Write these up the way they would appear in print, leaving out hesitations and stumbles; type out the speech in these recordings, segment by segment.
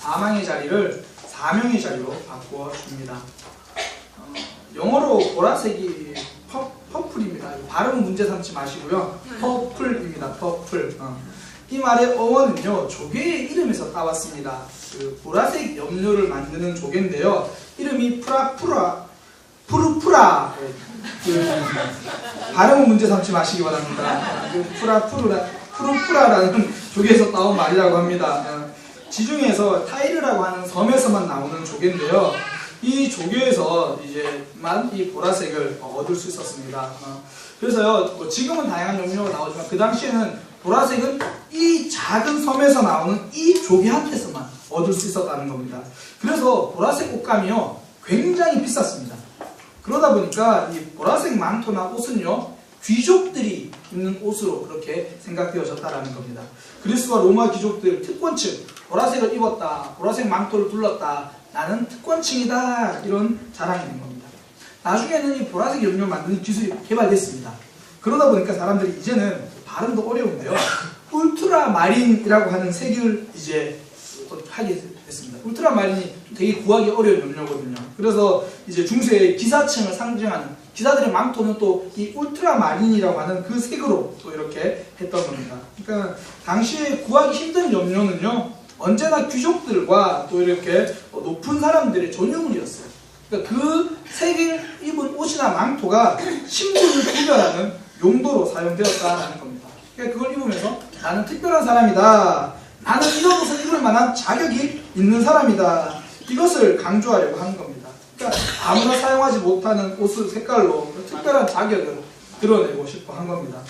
사망의 자리를 사명의 자리로 바꾸어 줍니다. 영어로 보라색이 퍼플입니다. 발음 문제 삼지 마시고요. 퍼플입니다. 퍼플. 이 말의 어원은요, 조개의 이름에서 따왔습니다. 그 보라색 염료를 만드는 조개인데요. 이름이 푸르푸라. 발음은 문제 삼지 마시기 바랍니다. 푸르푸라라는 조개에서 따온 말이라고 합니다. 지중해에서 타이르라고 하는 섬에서만 나오는 조개인데요. 이 조개에서 이제만 이 보라색을 얻을 수 있었습니다. 그래서요, 지금은 다양한 염료가 나오지만 그 당시에는 보라색은 이 작은 섬에서 나오는 이 조개한테서만 얻을 수 있었다는 겁니다. 그래서 보라색 옷감이요, 굉장히 비쌌습니다. 그러다 보니까 이 보라색 망토나 옷은요, 귀족들이 입는 옷으로 그렇게 생각되어졌다라는 겁니다. 그리스와 로마 귀족들 특권층, 보라색을 입었다, 보라색 망토를 둘렀다, 나는 특권층이다, 이런 자랑이 된 겁니다. 나중에는 이 보라색 염료 만드는 기술이 개발됐습니다. 그러다 보니까 사람들이 이제는 발음도 어려운데요, 울트라마린이라고 하는 색을 이제 하게 됐습니다. 울트라마린이 되게 구하기 어려운 염료거든요. 그래서 이제 중세의 기사층을 상징하는 기사들의 망토는 또 이 울트라마린이라고 하는 그 색으로 또 이렇게 했던 겁니다. 그러니까 당시에 구하기 힘든 염료는요, 언제나 귀족들과 또 이렇게 높은 사람들의 전유물이었어요. 그러니까 그 색을 입은 옷이나 망토가 신분을 구별하는 용도로 사용되었다는 겁니다. 그러니까 그걸 입으면서 나는 특별한 사람이다, 나는 이런 옷을 입을 만한 자격이 있는 사람이다, 이것을 강조하려고 하는 겁니다. 그러니까 아무나 사용하지 못하는 옷의 색깔로 특별한 자격을 드러내고 싶어 한 겁니다.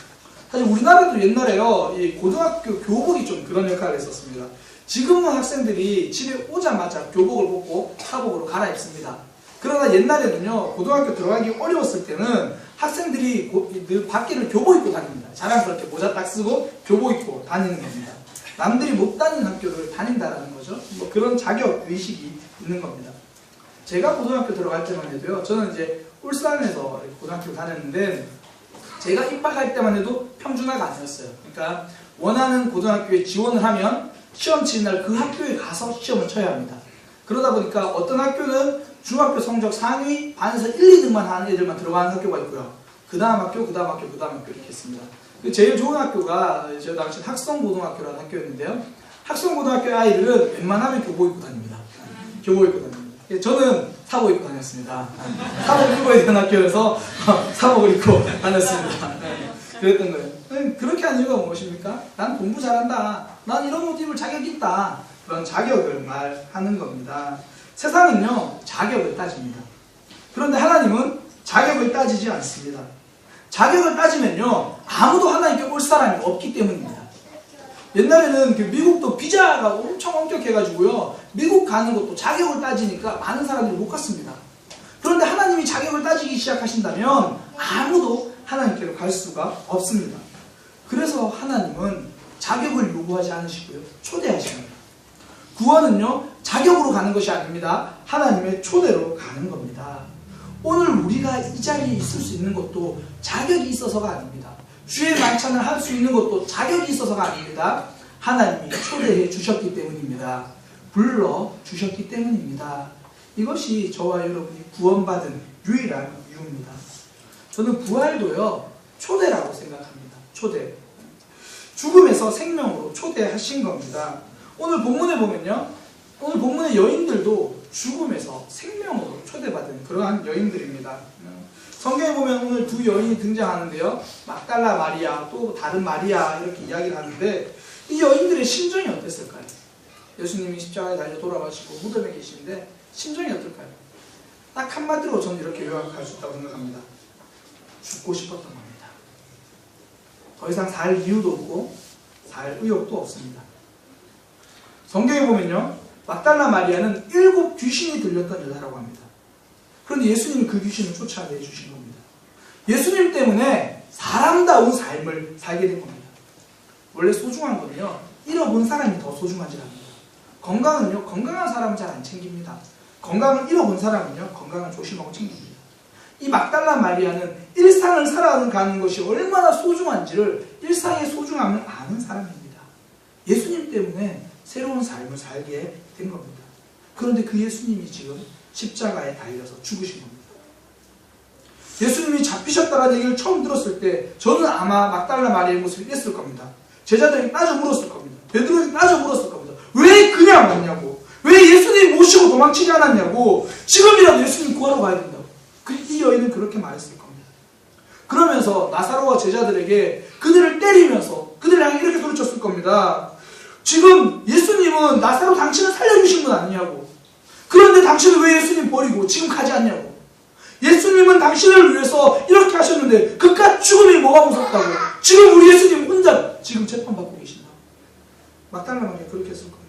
사실 우리나라도 옛날에요, 이 고등학교 교복이 좀 그런 역할을 했었습니다. 지금은 학생들이 집에 오자마자 교복을 벗고 사복으로 갈아입습니다. 그러나 옛날에는요, 고등학교 들어가기 어려웠을 때는 학생들이 늘 밖에를 교복 입고 다닙니다. 자랑스럽게 모자 딱 쓰고 교복 입고 다니는 겁니다. 남들이 못 다니는 학교를 다닌다라는 거죠. 뭐 그런 자격 의식이 있는 겁니다. 제가 고등학교 들어갈 때만 해도요, 저는 이제 울산에서 고등학교를 다녔는데 제가 입학할 때만 해도 평준화가 아니었어요. 그러니까 원하는 고등학교에 지원을 하면 시험 치는 날 그 학교에 가서 시험을 쳐야 합니다. 그러다 보니까 어떤 학교는 중학교 성적 상위 반에서 1, 2등만 하는 애들만 들어가는 학교가 있고요. 그 다음 학교, 그 다음 학교, 그 다음 학교 이렇게 했습니다. 제일 좋은 학교가 저 당시 학성고등학교라는 학교였는데요. 학성고등학교 아이들은 웬만하면 교복 입고 다닙니다. 교복 입고 다닙니다. 저는 사복 입고 다녔습니다. 사복 입어야 되는 학교여서 사복을 입고 다녔습니다. 그랬던 거예요. 그렇게 한 이유가 무엇입니까? 난 공부 잘한다, 난 이런 옷 입을 자격이 있다, 그런 자격을 말하는 겁니다. 세상은요, 자격을 따집니다. 그런데 하나님은 자격을 따지지 않습니다. 자격을 따지면요, 아무도 하나님께 올 사람이 없기 때문입니다. 옛날에는 그 미국도 비자가 엄청 엄격해가지고요, 미국 가는 것도 자격을 따지니까 많은 사람들이 못 갔습니다. 그런데 하나님이 자격을 따지기 시작하신다면 아무도 하나님께로 갈 수가 없습니다. 그래서 하나님은 자격을 요구하지 않으시고요, 초대하십니다. 구원은요, 자격으로 가는 것이 아닙니다. 하나님의 초대로 가는 겁니다. 오늘 우리가 이 자리에 있을 수 있는 것도 자격이 있어서가 아닙니다. 주의 만찬을 할 수 있는 것도 자격이 있어서가 아닙니다. 하나님이 초대해 주셨기 때문입니다. 불러 주셨기 때문입니다. 이것이 저와 여러분이 구원받은 유일한 이유입니다. 저는 부활도요, 초대라고 생각합니다. 초대. 죽음에서 생명으로 초대하신 겁니다. 오늘 본문에 보면요, 오늘 본문의 여인들도 죽음에서 생명으로 초대받은 그러한 여인들입니다. 성경에 보면 오늘 두 여인이 등장하는데요, 막달라 마리아, 또 다른 마리아, 이렇게 이야기를 하는데 이 여인들의 심정이 어땠을까요? 예수님이 십자가에 달려 돌아가시고 무덤에 계시는데 심정이 어떨까요? 딱 한마디로 저는 이렇게 요약할 수 있다고 생각합니다. 죽고 싶었던 겁니다. 더 이상 살 이유도 없고 살 의욕도 없습니다. 성경에 보면요, 막달라 마리아는 7 귀신이 들렸던 여자라고 합니다. 그런데 예수님이 그 귀신을 쫓아내 주신 겁니다. 예수님 때문에 사람다운 삶을 살게 된 겁니다. 원래 소중한 거는요, 잃어본 사람이 더 소중하지랍니다. 건강은요, 건강한 사람은 잘 안 챙깁니다. 건강을 잃어본 사람은요, 건강을 조심하고 챙깁니다. 이 막달라 마리아는 일상을 살아가는 것이 얼마나 소중한지를, 일상의 소중함을 아는 사람입니다. 예수님 때문에 새로운 삶을 살게 된 겁니다. 그런데 그 예수님이 지금 십자가에 달려서 죽으신 겁니다. 예수님이 잡히셨다는 얘기를 처음 들었을 때 저는 아마 막달라 마리아의 모습이 이랬을 겁니다. 제자들이 따져 물었을 겁니다. 베드로에게 따져 물었을 겁니다. 왜 그냥 왔냐고, 왜 예수님 모시고 도망치지 않았냐고, 지금이라도 예수님 구하러 가야 된다고. 이 여인은 그렇게 말했을 겁니다. 그러면서 나사로와 제자들에게 그들을 때리면서 그들을 향해 이렇게 소리쳤을 겁니다. 지금 예수님은 나사로 당신을 살려주신 분 아니냐고. 그런데 당신은 왜 예수님 버리고 지금 가지 않냐고. 예수님은 당신을 위해서 이렇게 하셨는데 그깟 죽음이 뭐가 무섭다고. 지금 우리 예수님 혼자 지금 재판받고 계신다고. 막달라 마리아 그렇게 했을 겁니다.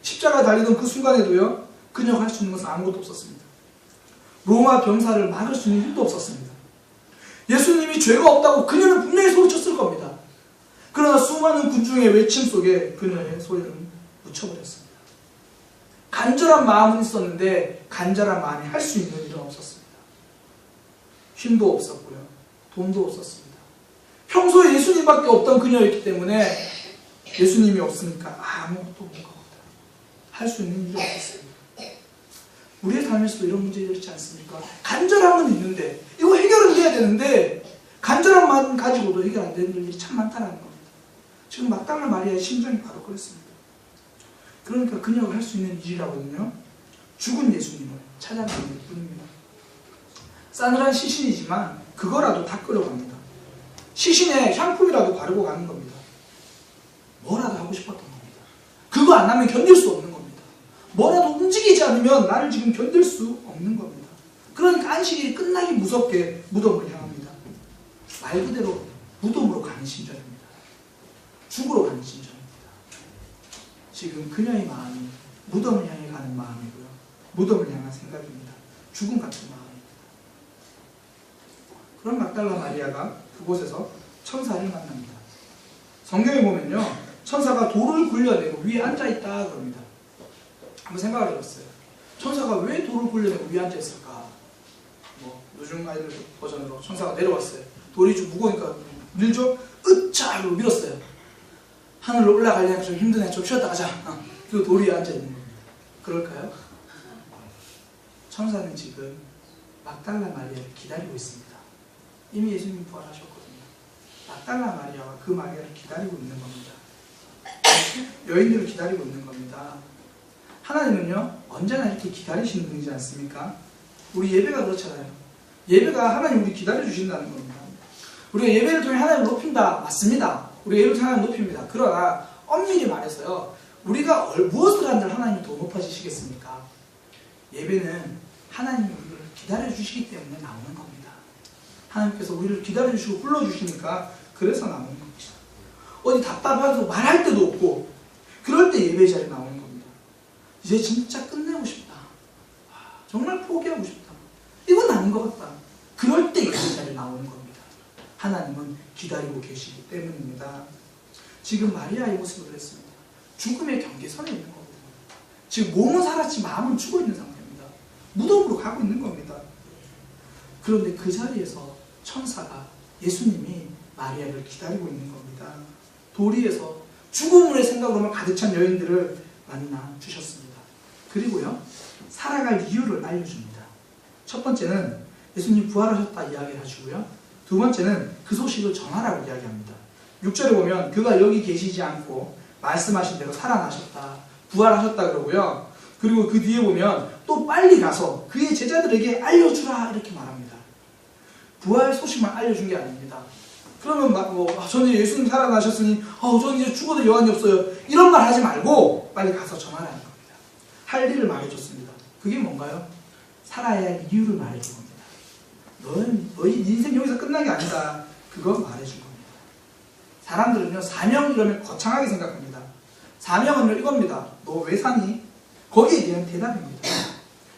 십자가 달리던 그 순간에도요, 그녀가 할 수 있는 것은 아무것도 없었습니다. 로마 병사를 막을 수 있는 힘도 없었습니다. 예수님이 죄가 없다고 그녀는 분명히 소리쳤을 겁니다. 그러나 수많은 군중의 외침 속에 그녀의 소리는 묻혀버렸습니다. 간절한 마음은 있었는데 간절한 마음이 할 수 있는 일은 없었습니다. 힘도 없었고요, 돈도 없었습니다. 평소에 예수님밖에 없던 그녀였기 때문에 예수님이 없으니까 아무것도 없는 겁니다. 할 수 있는 일이 없었습니다. 우리의 삶에서도 이런 문제들이 있지 않습니까? 간절함은 있는데 이거 해결은 돼야 되는데 간절한 마음 가지고도 해결 안 되는 일들이 참 많다는 겁니다. 지금 막달라 마리아의 심정이 바로 그랬습니다. 그러니까 그녀가 할 수 있는 일이라고는요, 죽은 예수님을 찾아가는 뿐입니다. 싸늘한 시신이지만 그거라도 닦으려고 합니다. 시신에 향품이라도 바르고 가는 겁니다. 뭐라도 하고 싶었던 겁니다. 그거 안 하면 견딜 수 없는 겁니다. 뭐라도 움직이지 않으면 나를 지금 견딜 수 없는 겁니다. 그러니까 안식일이 끝나기 무섭게 무덤을 향합니다. 말 그대로 무덤으로 가는 심정입니다. 죽으러 가는 심정입니다. 지금 그녀의 마음이 무덤을 향해 가는 마음이고요, 무덤을 향한 생각입니다. 죽음 같은 마음입니다. 그런 막달라 마리아가 그곳에서 천사를 만납니다. 성경에 보면요, 천사가 돌을 굴려내고 위에 앉아있다 그럽니다. 한번 생각을 해봤어요. 천사가 왜 돌을 굴려내고 위에 앉아있을까? 요즘 아이들 버전으로 천사가 내려왔어요. 돌이 좀 무거우니까 밀죠? 으차! 하고 밀었어요. 하늘로 올라가려니까 좀 힘드네, 좀 쉬었다 가자. 그리고 돌 위에 앉아있는 겁니다. 그럴까요? 천사는 지금 막달라 마리아를 기다리고 있습니다. 이미 예수님이 부활하셨거든요. 막달라 마리아와 그 마리아를 기다리고 있는 겁니다. 여인들을 기다리고 있는 겁니다. 하나님은요, 언제나 이렇게 기다리시는 분이지 않습니까? 우리 예배가 그렇잖아요. 예배가 하나님 우리 기다려주신다는 겁니다. 우리가 예배를 통해 하나님을 높인다, 맞습니다. 우리가 예배를 통해 하나님을 높입니다. 그러나 엄밀히 말해서요, 우리가 무엇을 한들 하나님이 더 높아지시겠습니까? 예배는 하나님이 우리를 기다려주시기 때문에 나오는 겁니다. 하나님께서 우리를 기다려주시고 불러주시니까 그래서 나오는 겁니다. 어디 답답해서 말할 데도 없고 그럴 때 예배 자리에 나오는 겁니다. 이제 진짜 끝내고 싶다, 정말 포기하고 싶다, 이건 아닌 것 같다, 그럴 때 예배 자리에 나오는 겁니다. 하나님은 기다리고 계시기 때문입니다. 지금 마리아의 모습을 그랬습니다. 죽음의 경계선에 있는 겁니다. 지금 몸은 살았지 마음은 죽어 있는 상태입니다. 무덤으로 가고 있는 겁니다. 그런데 그 자리에서 천사가, 예수님이 마리아를 기다리고 있는 겁니다. 도리에서 죽음의 생각으로만 가득 찬 여인들을 만나 주셨습니다. 그리고요, 살아갈 이유를 알려줍니다. 첫 번째는 예수님 부활하셨다 이야기를 해주고요, 두 번째는 그 소식을 전하라고 이야기합니다. 6절에 보면 그가 여기 계시지 않고 말씀하신 대로 살아나셨다, 부활하셨다 그러고요, 그리고 그 뒤에 보면 또 빨리 가서 그의 제자들에게 알려주라 이렇게 말합니다. 부활 소식만 알려준 게 아닙니다. 그러면 저는 예수님 살아나셨으니 저는 이제 죽어도 여한이 없어요, 이런 말 하지 말고 빨리 가서 전하라는 겁니다. 할 일을 말해줬습니다. 그게 뭔가요? 살아야 할 이유를 말해준 겁니다. 너희 인생 여기서 끝난 게 아니다, 그거 말해준 겁니다. 사람들은요, 사명 이러면 거창하게 생각합니다. 사명은 이겁니다. 너 왜 사니? 거기에 대한 대답입니다.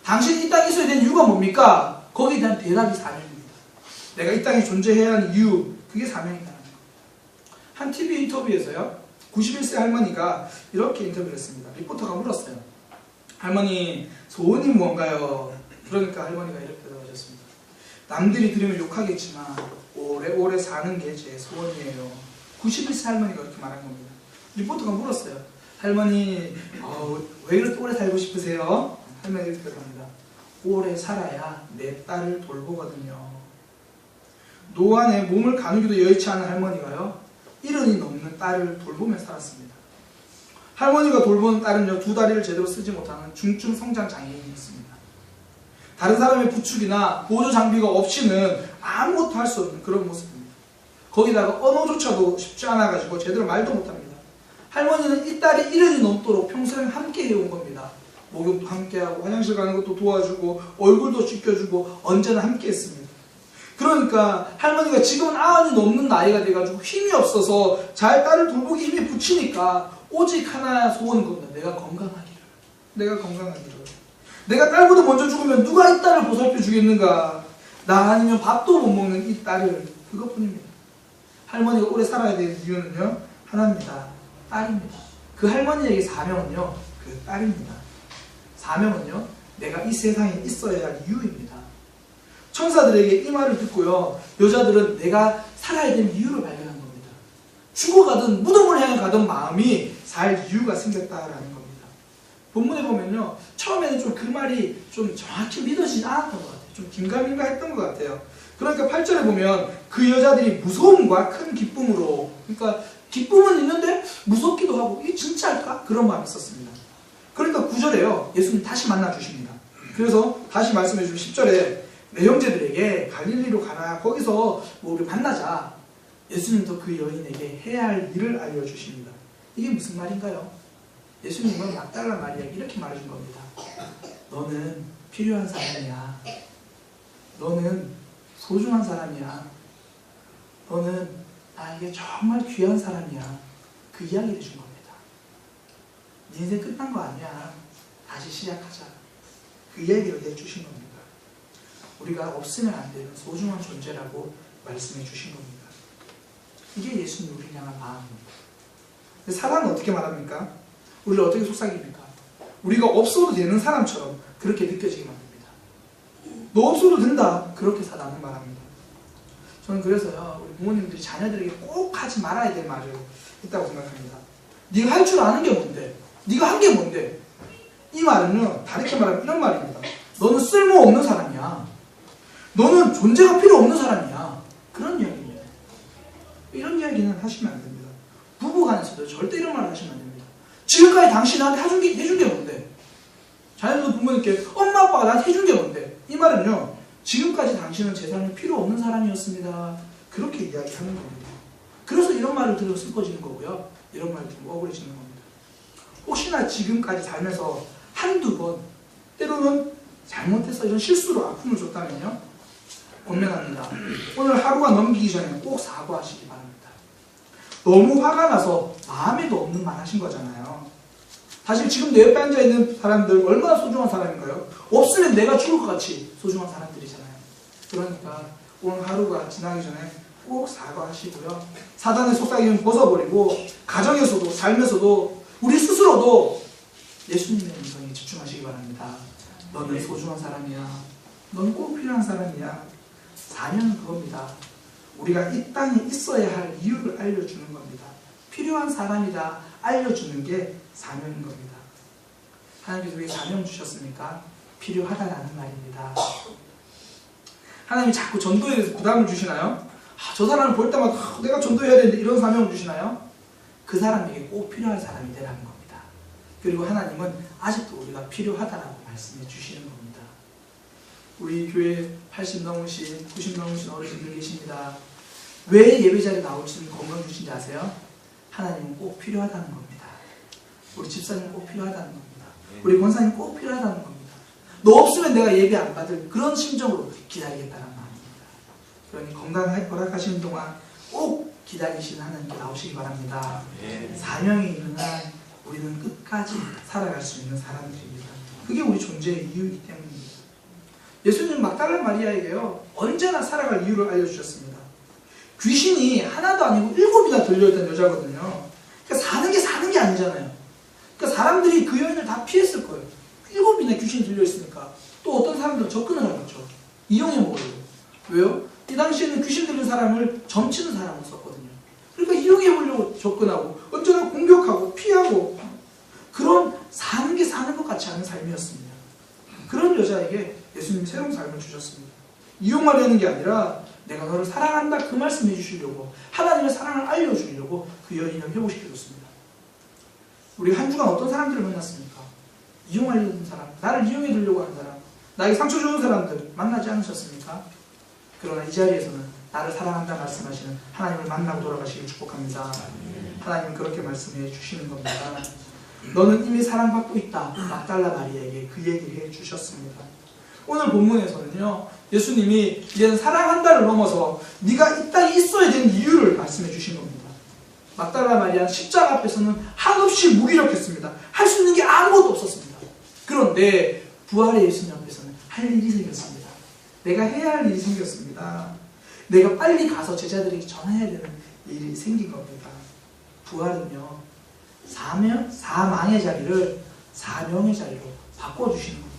당신이 이 땅에 있어야 되는 이유가 뭡니까? 거기에 대한 대답이 사명입니다. 내가 이 땅에 존재해야 하는 이유, 그게 사명이라는 겁니다. 한 TV 인터뷰에서요, 91세 할머니가 이렇게 인터뷰를 했습니다. 리포터가 물었어요. 할머니, 소원이 뭔가요? 그러니까 할머니가 이렇게 대답하셨습니다. 남들이 들으면 욕하겠지만 오래오래 사는 게 제 소원이에요. 91세 할머니가 그렇게 말한 겁니다. 리포터가 물었어요. 할머니, 왜 이렇게 오래 살고 싶으세요? 할머니가 이렇게 합니다. 오래 살아야 내 딸을 돌보거든요. 노안에 몸을 가누기도 여의치 않은 할머니가요, 70이 넘는 딸을 돌보며 살았습니다. 할머니가 돌보는 딸은요, 2다리를 제대로 쓰지 못하는 중증 성장 장애인이었습니다. 다른 사람의 부축이나 보조 장비가 없이는 아무것도 할 수 없는 그런 모습입니다. 거기다가 언어조차도 쉽지 않아가지고 제대로 말도 못합니다. 할머니는 이 딸이 70이 넘도록 평생 함께 해온 겁니다. 목욕도 함께하고 화장실 가는 것도 도와주고 얼굴도 씻겨주고 언제나 함께 했습니다. 그러니까 할머니가 지금은 90이 넘는 나이가 돼가지고 힘이 없어서 잘 딸을 돌보기 힘이 붙이니까 오직 하나 소원인 겁니다. 내가 건강하기를. 내가 건강하기를. 내가 딸보다 먼저 죽으면 누가 이 딸을 보살펴 주겠는가. 나 아니면 밥도 못 먹는 이 딸을. 그것뿐입니다. 할머니가 오래 살아야 되는 이유는요, 하나입니다. 딸입니다. 그 할머니에게 사명은요, 그 딸입니다. 사명은요, 내가 이 세상에 있어야 할 이유입니다. 천사들에게 이 말을 듣고요, 여자들은 내가 살아야 될 이유를 발견한 겁니다. 죽어가든 무덤을 향해 가던 마음이 살 이유가 생겼다라는 겁니다. 본문에 보면요, 처음에는 좀 그 말이 좀 정확히 믿어지지 않았던 것 같아요. 좀 긴가민가 했던 것 같아요. 그러니까 8절에 보면 그 여자들이 무서움과 큰 기쁨으로, 그러니까 기쁨은 있는데 무섭기도 하고 이게 진짜일까? 그런 마음이 있었습니다. 그러니까 9절에요, 예수님 다시 만나 주십니다. 그래서 다시 말씀해 주신 10절에 내 형제들에게 갈릴리로 가라, 거기서 우리 만나자. 예수님도 그 여인에게 해야 할 일을 알려주십니다. 이게 무슨 말인가요? 예수님은 막달라 마리아에게 이렇게 말해준 겁니다. 너는 필요한 사람이야. 너는 소중한 사람이야. 너는 나에게 정말 귀한 사람이야. 그 이야기를 해준 겁니다. 네 인생 끝난 거 아니야. 다시 시작하자. 그 이야기를 해주신 겁니다. 우리가 없으면 안 되는 소중한 존재라고 말씀해 주신 겁니다. 이게 예수님 우리를 향한 마음입니다. 근데 사랑은 어떻게 말합니까? 우리를 어떻게 속삭입니까? 우리가 없어도 되는 사람처럼 그렇게 느껴지게 만듭니다. 너 없어도 된다. 그렇게 사랑은 말합니다. 저는 그래서요, 우리 부모님들이 자녀들에게 꼭 하지 말아야 될 말을 있다고 생각합니다. 네가 할 줄 아는 게 뭔데? 네가 한 게 뭔데? 이 말은요, 다르게 말하면 이런 말입니다. 너는 쓸모없는 사람이야. 너는 존재가 필요 없는 사람이야. 그런 이야기입니다. 이런 이야기는 하시면 안 됩니다. 부부간에서도 절대 이런 말을 하시면 안 됩니다. 지금까지 당신이 나한테 해준 게 뭔데? 자녀도 부모님께 엄마 아빠가 나한테 해준 게 뭔데? 이 말은요, 지금까지 당신은 제 삶에 필요 없는 사람이었습니다. 그렇게 이야기하는 겁니다. 그래서 이런 말을 들어 슬퍼지는 거고요, 이런 말을 들으면 억울해지는 겁니다. 혹시나 지금까지 살면서 한두 번, 때로는 잘못해서 이런 실수로 아픔을 줬다면요, 권면합니다. 오늘 하루가 넘기기 전에 꼭 사과하시기 바랍니다. 너무 화가 나서 마음에도 없는 말 하신 거잖아요. 사실 지금 내 옆에 앉아있는 사람들 얼마나 소중한 사람인가요? 없으면 내가 죽을 것 같이 소중한 사람들이잖아요. 그러니까 오늘 하루가 지나기 전에 꼭 사과하시고요, 사단의 속삭임을 벗어버리고 가정에서도 삶에서도 우리 스스로도 예수님의 음성에 집중하시기 바랍니다. 너는 소중한 사람이야. 넌 꼭 필요한 사람이야. 사명은 그겁니다. 우리가 이 땅에 있어야 할 이유를 알려주는 겁니다. 필요한 사람이다 알려주는 게 사명인 겁니다. 하나님께서 왜 사명 주셨습니까? 필요하다라는 말입니다. 하나님이 자꾸 전도에 대해서 부담을 주시나요? 저 사람을 볼 때마다 내가 전도해야 되는데 이런 사명을 주시나요? 그 사람에게 꼭 필요한 사람이 되라는 겁니다. 그리고 하나님은 아직도 우리가 필요하다라고 말씀해 주시는 겁니다. 우리 교회 80 넘으신, 90 넘으신 어르신들 계십니다. 왜 예배자리에 나오시는 건강 주신지 아세요? 하나님은 꼭 필요하다는 겁니다. 우리 집사님 꼭 필요하다는 겁니다. 우리 권사님 꼭 필요하다는 겁니다. 너 없으면 내가 예배 안 받을 그런 심정으로 기다리겠다는 마음입니다. 그러니 건강 허락하시는 동안 꼭 기다리시는 하나님께 나오시기 바랍니다. 사명이 있는 한 우리는 끝까지 살아갈 수 있는 사람들입니다. 그게 우리 존재의 이유이기 때문입니다. 예수님 막달라 마리아에게요, 언제나 살아갈 이유를 알려주셨습니다. 귀신이 하나도 아니고 7이나 들려있던 여자거든요. 그러니까 사는 게 아니잖아요. 그러니까 사람들이 그 여인을 다 피했을 거예요. 7이나 귀신이 들려있으니까. 또 어떤 사람들은 접근을 하겠죠. 이용해 먹으려고. 왜요? 이 당시에는 귀신 들린 사람을 점치는 사람으로 썼거든요. 그러니까 이용해 보려고 접근하고, 언제나 공격하고 피하고 그런 사는 게 사는 것 같지 않은 삶이었습니다. 그런 여자에게 예수님이 새로운 삶을 주셨습니다. 이용하려는 게 아니라 내가 너를 사랑한다 그 말씀 해주시려고, 하나님의 사랑을 알려주려고 그 여인을 회복시켜줬습니다. 우리 한 주간 어떤 사람들을 만났습니까? 이용하려는 사람, 나를 이용해 주려고 하는 사람, 나에게 상처 주는 사람들 만나지 않으셨습니까? 그러나 이 자리에서는 나를 사랑한다 말씀하시는 하나님을 만나고 돌아가시길 축복합니다. 하나님은 그렇게 말씀해 주시는 겁니다. 너는 이미 사랑받고 있다. 막달라 마리아에게 그 얘기를 해 주셨습니다. 오늘 본문에서는요, 예수님이 이제는 사랑한다를 넘어서 네가 이 땅에 있어야 되는 이유를 말씀해 주신 겁니다. 막달라 마리아는 십자가 앞에서는 한없이 무기력했습니다. 할 수 있는 게 아무것도 없었습니다. 그런데 부활의 예수님 앞에서는 할 일이 생겼습니다. 내가 해야 할 일이 생겼습니다. 내가 빨리 가서 제자들에게 전해야 되는 일이 생긴 겁니다. 부활은요, 사망의 자리를 사명의 자리로 바꿔주시는 겁니다.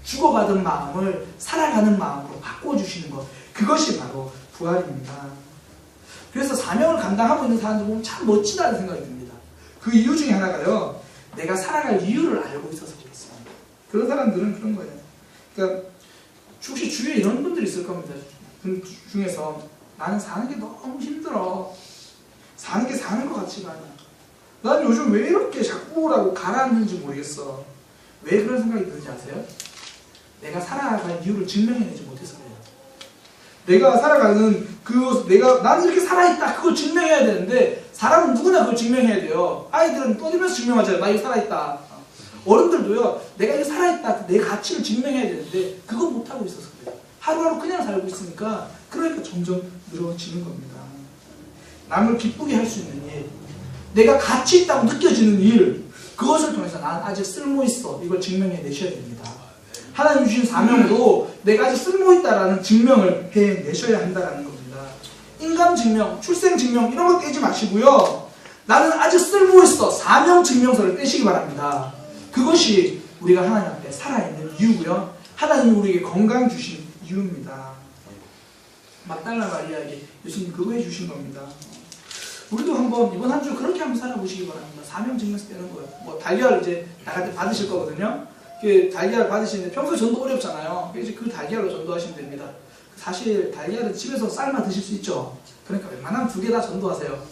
죽어가던 마음을 살아가는 마음으로 바꿔주시는 것, 그것이 바로 부활입니다. 그래서 사명을 감당하고 있는 사람들 보면 참 멋지다는 생각이 듭니다. 그 이유 중에 하나가요, 내가 살아갈 이유를 알고 있어서 그렇습니다. 그런 사람들은 그런 거예요. 그러니까 혹시 주위에 이런 분들이 있을 겁니다. 분 중에서 나는 사는 게 너무 힘들어. 사는 게 사는 것 같지가 않아. 난 요즘 왜 이렇게 자꾸라고 가라앉는지 모르겠어. 왜 그런 생각이 드는지 아세요? 내가 살아갈 이유를 증명해내지 못해서 그래요. 내가 살아가는 나는 이렇게 살아있다, 그걸 증명해야 되는데, 사람은 누구나 그걸 증명해야 돼요. 아이들은 떠들면서 증명하잖아요. 나 이거 살아있다. 어른들도요, 내가 이거 살아있다, 내 가치를 증명해야 되는데 그거 못하고 있어서 그래요. 하루하루 그냥 살고 있으니까, 그러니까 점점 늘어지는 겁니다. 남을 기쁘게 할 수 있는 일, 내가 가치 있다고 느껴지는 일, 그것을 통해서 난 아직 쓸모있어, 이걸 증명해내셔야 됩니다. 하나님 주신 사명으로 내가 아직 쓸모있다라는 증명을 해내셔야 한다는 겁니다. 인감 증명, 출생 증명 이런 거 떼지 마시고요, 나는 아직 쓸모있어, 사명 증명서를 떼시기 바랍니다. 그것이 우리가 하나님 앞에 살아있는 이유고요, 하나님이 우리에게 건강 주신 이유입니다. 막달라 마리아에게 예수님 그거 해주신 겁니다. 우리도 한번 이번 한 주 그렇게 한번 살아보시기 바랍니다. 사명 증명서 떼는 거예요. 뭐 달걀 이제 나갈 때 받으실 거거든요. 달걀 받으시는데 평소에 전도 어렵잖아요. 이제 그 달걀로 전도하시면 됩니다. 사실 달걀은 집에서 삶아 드실 수 있죠. 그러니까 웬만하면 2개 다 전도하세요.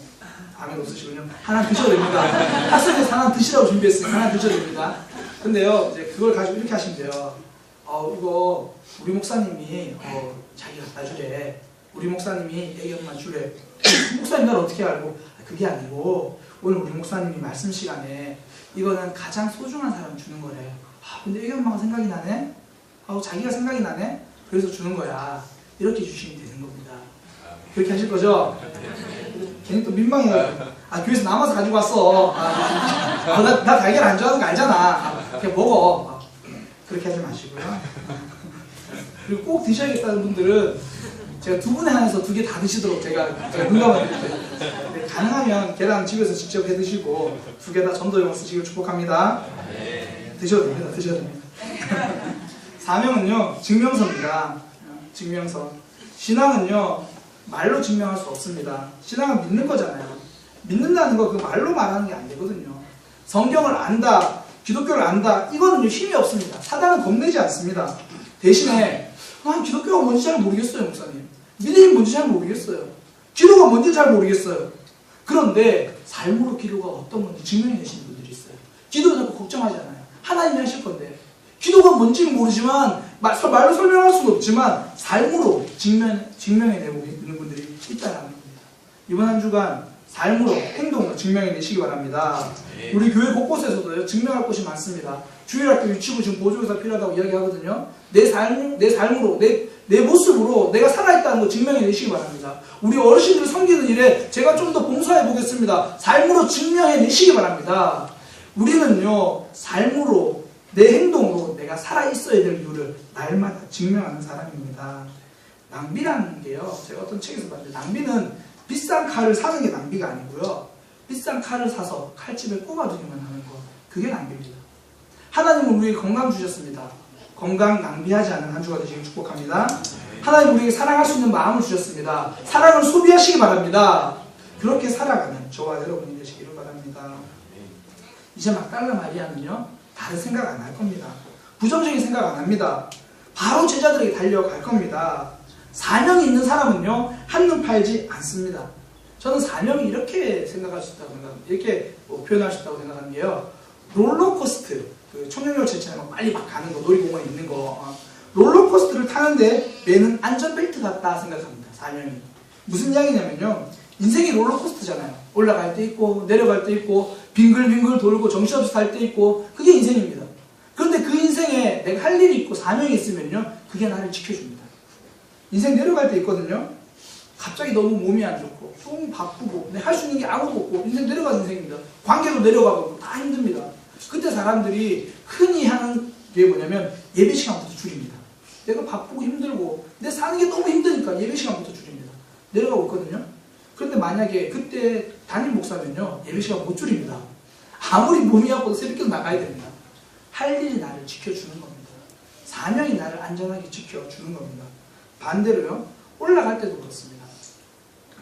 아멘 없으시군요. 하나 드셔도 됩니다. 학생에서 하나 드시라고 준비했으니까 하나 드셔도 됩니다. 근데요, 이제 그걸 가지고 이렇게 하시면 돼요. 이거 우리 목사님이 자기 갖다 주래. 우리 목사님이 애기 엄마 주래. 목사님 날 어떻게 알고? 그게 아니고 오늘 우리 목사님이 말씀 시간에 이거는 가장 소중한 사람 주는 거래. 근데 애기 엄마가 생각이 나네? 자기가 생각이 나네? 그래서 주는 거야. 이렇게 주시면 되는 겁니다. 그렇게 하실 거죠? 괜히 또 민망해요. 교회에서 남아서 가지고 왔어. 나 달걀 안 좋아하는 거 알잖아. 그냥 먹어. 그렇게 하지 마시고요. 그리고 꼭 드셔야겠다는 분들은 제가 2분에 한해서 2개 다 드시도록 제가 눈감아 드릴게요. 가능하면 계란 집에서 직접 해 드시고 2개 다 전도용으로 쓰시길 축복합니다. 드셔도 됩니다. 드셔도 됩니다. 사명은요, 증명서입니다. 증명서. 신앙은요, 말로 증명할 수 없습니다. 신앙은 믿는 거잖아요. 믿는다는 거 그 말로 말하는 게 안 되거든요. 성경을 안다, 기독교를 안다, 이거는 힘이 없습니다. 사단은 겁내지 않습니다. 대신에 기독교가 뭔지 잘 모르겠어요, 목사님. 믿음이 뭔지 잘 모르겠어요. 기도가 뭔지 잘 모르겠어요. 그런데 삶으로 기도가 어떤 건지 증명해내시는 분들이 있어요. 기도를 자꾸 걱정하지 않아요. 하나님이 하실 건데, 기도가 뭔지는 모르지만 말로 설명할 수는 없지만 삶으로 증명해내고 있는 분들이 있다는 겁니다. 이번 한 주간 삶으로, 행동으로 증명해내시기 바랍니다. 우리 교회 곳곳에서도 증명할 곳이 많습니다. 주일학교 유치부 지금 보조교사 필요하다고 이야기하거든요. 내 삶으로, 내 모습으로 내가 살아있다는 거 증명해내시기 바랍니다. 우리 어르신들을 섬기는 일에 제가 좀 더 봉사해 보겠습니다. 삶으로 증명해내시기 바랍니다. 우리는요, 삶으로, 내 행동으로 내가 살아있어야 될 이유를 날마다 증명하는 사람입니다. 낭비라는 게요, 제가 어떤 책에서 봤는데, 낭비는 비싼 칼을 사는 게 낭비가 아니고요, 비싼 칼을 사서 칼집에 꼽아두기만 하는 거, 그게 낭비입니다. 하나님은 우리에게 건강 주셨습니다. 건강 낭비하지 않는 한 주가 되시길 축복합니다. 하나님 우리에게 사랑할 수 있는 마음을 주셨습니다. 사랑을 소비하시기 바랍니다. 그렇게 살아가는 저와 여러분이 되시기를 바랍니다. 이제 막달라 마리아는요 다른 생각 안 할 겁니다. 부정적인 생각 안 합니다. 바로 제자들에게 달려갈 겁니다. 사명이 있는 사람은요 한눈 팔지 않습니다. 저는 사명이 이렇게 생각할 수 있다고 생각합니다. 이렇게 표현할 수 있다고 생각하는 게요, 롤러코스터, 그 청룡열차처럼 빨리 막 가는 거, 놀이공원에 있는 거, 롤러코스터를 타는데 매는 안전벨트 같다 생각합니다. 사명이 무슨 이야기냐면요, 인생이 롤러코스터잖아요. 올라갈 때 있고 내려갈 때 있고 빙글빙글 돌고 정신없이 살 때 있고, 그게 인생입니다. 그런데 그 인생에 내가 할 일이 있고 사명이 있으면요 그게 나를 지켜줍니다. 인생 내려갈 때 있거든요, 갑자기 너무 몸이 안 좋고 너무 바쁘고 할 수 있는 게 아무도 없고 인생 내려가는 인생입니다. 관계도 내려가고 다 힘듭니다. 그때 사람들이 흔히 하는 게 뭐냐면 예배 시간부터 줄입니다. 내가 바쁘고 힘들고 내 사는 게 너무 힘드니까 예배 시간부터 줄입니다. 내려가고 있거든요. 그런데 만약에 그때 담임 목사면요 예배 시간 못 줄입니다. 아무리 몸이 아파도 새벽에 나가야 됩니다. 할 일이 나를 지켜주는 겁니다. 사명이 나를 안전하게 지켜주는 겁니다. 반대로요, 올라갈 때도 그렇습니다.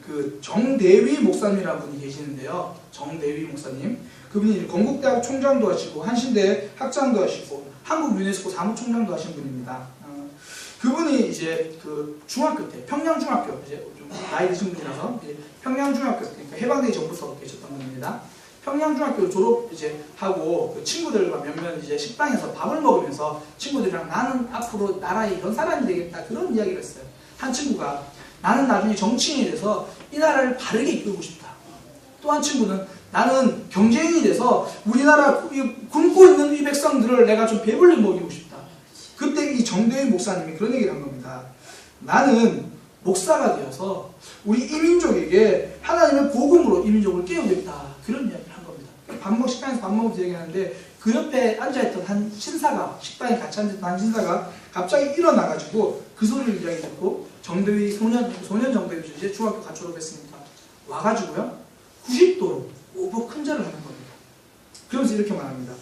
그 정대위 목사님이라는 분이 계시는데요, 정대위 목사님, 그분이 건국대학 총장도 하시고 한신대 학장도 하시고 한국 유네스코 사무총장도 하신 분입니다. 그분이 이제 그 중학교 때 평양중학교, 이제 좀 나이 드신 분이라서 평양중학교, 그러니까 해방되기 전부터 계셨던 분입니다. 평양중학교 졸업 이제 하고 그 친구들과 몇몇 이제 식당에서 밥을 먹으면서 친구들이랑 나는 앞으로 나라의 이런 사람이 되겠다 그런 이야기를 했어요. 한 친구가 나는 나중에 정치인이 돼서 이 나라를 바르게 이끌고 싶다. 또 한 친구는 나는 경제인이 돼서 우리나라 굶고 있는 이 백성들을 내가 좀 배불리 먹이고 싶다. 그때 이 정대위 목사님이 그런 얘기를 한 겁니다. 나는 목사가 되어서 우리 이민족에게 하나님의 복음으로 이민족을 깨우겠다. 그런 이야기를 한 겁니다. 식당에서 밥 먹으면서 얘기하는데 그 옆에 앉아있던 한 신사가, 식당에 같이 앉아있던 한 신사가 갑자기 일어나가지고 그 소리를 이야기 듣고 정대위 소년 정대위 이제 중학교 같이 졸업했으니까 와가지고요 90도로 오버 큰절을 하는 겁니다. 그러면서 이렇게 말합니다.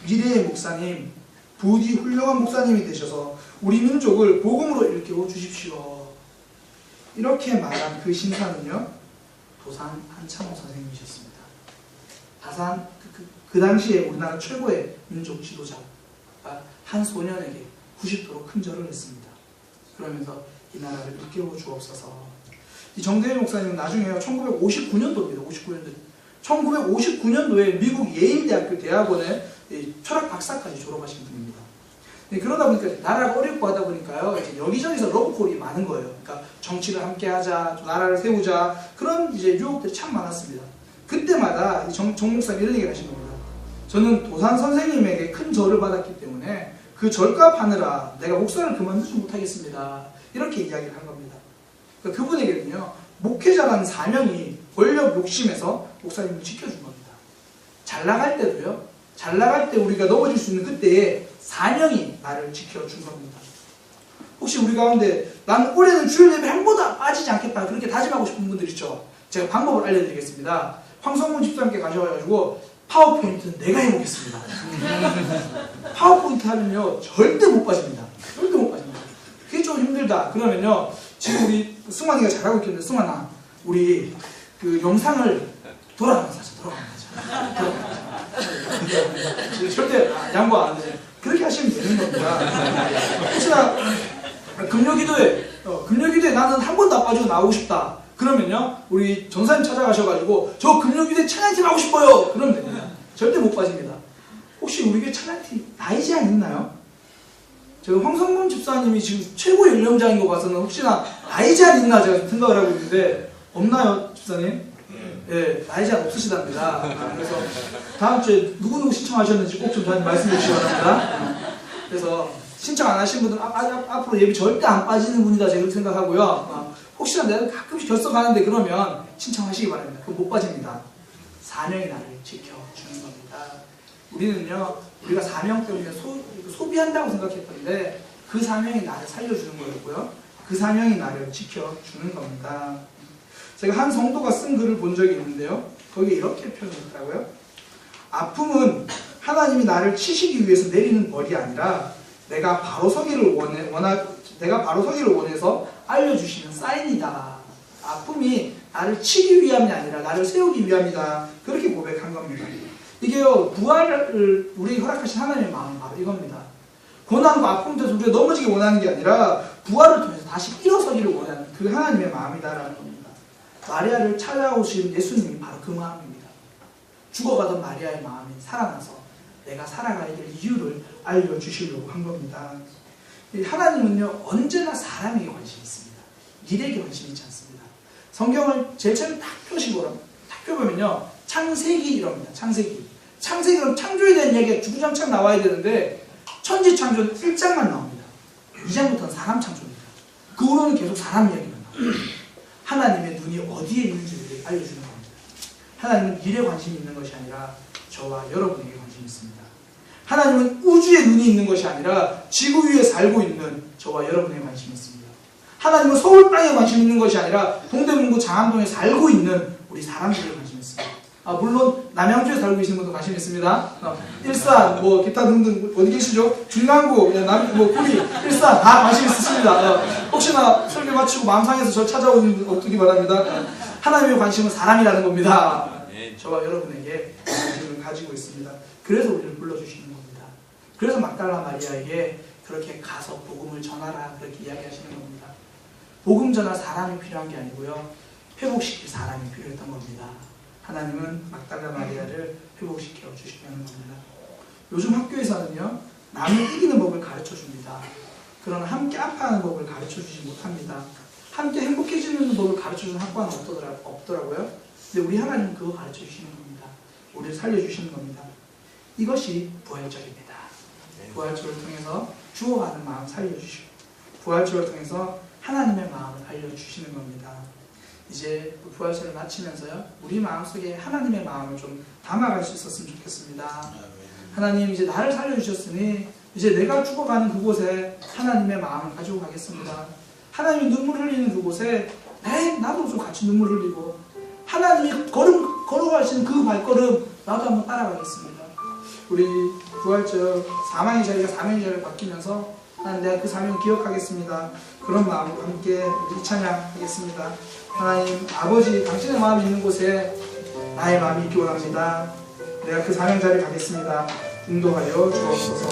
미래의 목사님, 부디 훌륭한 목사님이 되셔서 우리 민족을 복음으로 일깨워 주십시오. 이렇게 말한 그 신사는요 도산 한창호 선생님이셨습니다. 다산 그 당시에 우리나라 최고의 민족 지도자가 한 소년에게 90도로 큰절을 했습니다. 그러면서 이 나라를 일깨워 주옵소서. 이 정대위 목사님은 나중에 1959년도입니다. 1959년도에 미국 예일대학교 대학원에 철학 박사까지 졸업하신 분입니다. 그러다 보니까 나라가 어렵고 하다 보니까요 이제 여기저기서 러브콜이 많은 거예요. 그러니까 정치를 함께하자, 나라를 세우자, 그런 이제 유혹들이 참 많았습니다. 그때마다 정 목사님 이런 얘기를 하신 겁니다. 저는 도산 선생님에게 큰 절을 받았기 때문에 그 절값 하느라 내가 목사를 그만두지 못하겠습니다. 이렇게 이야기를 한 겁니다. 그러니까 그분에게는요 목회자라는 사명이 권력 욕심에서 목사님을 지켜준 겁니다. 잘 나갈 때도요, 잘 나갈 때 우리가 넘어질 수 있는 그때에 사명이 나를 지켜준 겁니다. 혹시 우리 가운데 난 올해는 주일 예배 한 번도 빠지지 않겠다 그렇게 다짐하고 싶은 분들 있죠? 제가 방법을 알려드리겠습니다. 황성문 집사님께 가셔가지고 파워포인트는 내가 해보겠습니다. 파워포인트 하면요 절대 못 빠집니다. 절대 못 빠집니다. 그게 좀 힘들다 그러면요, 지금 우리 승환이가 잘하고 있겠는데, 승환아 우리 그 영상을 돌아가면서 하자. 절대 양보 안 하세요. 그렇게 하시면 되는 겁니다. 혹시나 금요기도에 나는 한 번도 안 빠지고 나오고 싶다 그러면요 우리 전사님 찾아가셔가지고 저 금요기도에 찬양팀 하고 싶어요 그러면 됩니다. 절대 못 빠집니다. 혹시 우리 교회 찬양팀 나이 제한 있나요? 제가 황성문 집사님이 지금 최고 연령자인 거 봐서는 혹시나 나이 제한 있나 제가 생각을 하고 있는데 없나요 집사님? 예, 나이 제한 없으시답니다. 그래서 다음 주에 누구누구 신청하셨는지 꼭 좀 저한테 말씀해 주시기 바랍니다. 그래서 신청 안 하신 분들은 앞으로 예비 절대 안 빠지는 분이다 제가 그렇게 생각하고요. 혹시나 내가 가끔씩 결석하는데 그러면 신청하시기 바랍니다. 그럼 못 빠집니다. 사명이 나를 지켜주는 겁니다. 우리는요 우리가 사명 때문에 소비한다고 생각했던데 그 사명이 나를 살려주는 거였고요, 그 사명이 나를 지켜주는 겁니다. 제가 한 성도가 쓴 글을 본 적이 있는데요, 거기에 이렇게 표현했더라고요. 아픔은 하나님이 나를 치시기 위해서 내리는 벌이 아니라 내가 바로 서기를 원해서 알려주시는 사인이다. 아픔이 나를 치기 위함이 아니라 나를 세우기 위함이다. 그렇게 고백한 겁니다. 이게요, 부활을 우리에게 허락하신 하나님의 마음이 바로 이겁니다. 고난과 아픔 때문에 우리가 넘어지기 원하는 게 아니라 부활을 통해서 다시 일어서기를 원하는 그 하나님의 마음이다라는 겁니다. 마리아를 찾아오신 예수님이 바로 그 마음입니다. 죽어가던 마리아의 마음이 살아나서 내가 살아가야 될 이유를 알려주시려고 한 겁니다. 하나님은요, 언제나 사람에게 관심이 있습니다. 일에게 관심이 있지 않습니다. 성경을 제일 처음에 딱 펴보면요, 창세기 이럽니다. 창세기는 창조에 대한 이야기가 주구장창 나와야 되는데 천지창조는 1장만 나옵니다. 2장부터는 사람 창조입니다. 그 후로는 계속 사람 이야기만 나옵니다. 하나님의 눈이 어디에 있는지를 알려주는 겁니다. 하나님은 일에 관심이 있는 것이 아니라 저와 여러분에게 관심이 있습니다. 하나님은 우주에 눈이 있는 것이 아니라 지구 위에 살고 있는 저와 여러분에게 관심이 있습니다. 하나님은 서울 땅에 관심 있는 것이 아니라 동대문구 장안동에 살고 있는 우리 사람들에게 관심이 있습니다. 물론 남양주에 살고 계시는 분도 관심이 있습니다. 일산, 기타 등등 어디 계시죠? 중랑구, 구리, 일산 다 관심 있으십니다. 혹시나 설교 마치고 마음 상해서 저 찾아오는 분 없기 바랍니다. 하나님의 관심은 사람이라는 겁니다. 저와 여러분에게 관심을 가지고 있습니다. 그래서 우리를 불러주시는 겁니다. 그래서 막달라 마리아에게 그렇게 가서 복음을 전하라 그렇게 이야기하시는 겁니다. 복음 전할 사람이 필요한 게 아니고요, 회복시킬 사람이 필요했던 겁니다. 하나님은 막달라 마리아를 회복시켜 주시려는 겁니다. 요즘 학교에서는요, 남을 이기는 법을 가르쳐 줍니다. 그러나 함께 아파하는 법을 가르쳐 주지 못합니다. 함께 행복해지는 법을 가르쳐 주는 학과는 없더라고요. 근데 우리 하나님은 그거 가르쳐 주시는 겁니다. 우리를 살려주시는 겁니다. 이것이 부활절입니다. 부활절을 통해서 주어가는 마음 살려주시고, 부활절을 통해서 하나님의 마음을 알려주시는 겁니다. 이제 부활절을 마치면서요, 우리 마음속에 하나님의 마음을 좀 담아갈 수 있었으면 좋겠습니다. 하나님, 이제 나를 살려주셨으니 이제 내가 죽어가는 그곳에 하나님의 마음을 가지고 가겠습니다. 하나님이 눈물 흘리는 그곳에 나도 좀 같이 눈물 흘리고, 하나님이 걸어가시는 그 발걸음 나도 한번 따라가겠습니다. 우리 부활절 사망의 자리가 사명의 자리로 바뀌면서 하나님, 내가 그 사명을 기억하겠습니다. 그런 마음으로 함께 우리 찬양하겠습니다. 하나님 아버지, 당신의 마음이 있는 곳에 나의 마음이 있기 원합니다. 내가 그 사명 자리에 가겠습니다. 인도하여 주옵소서.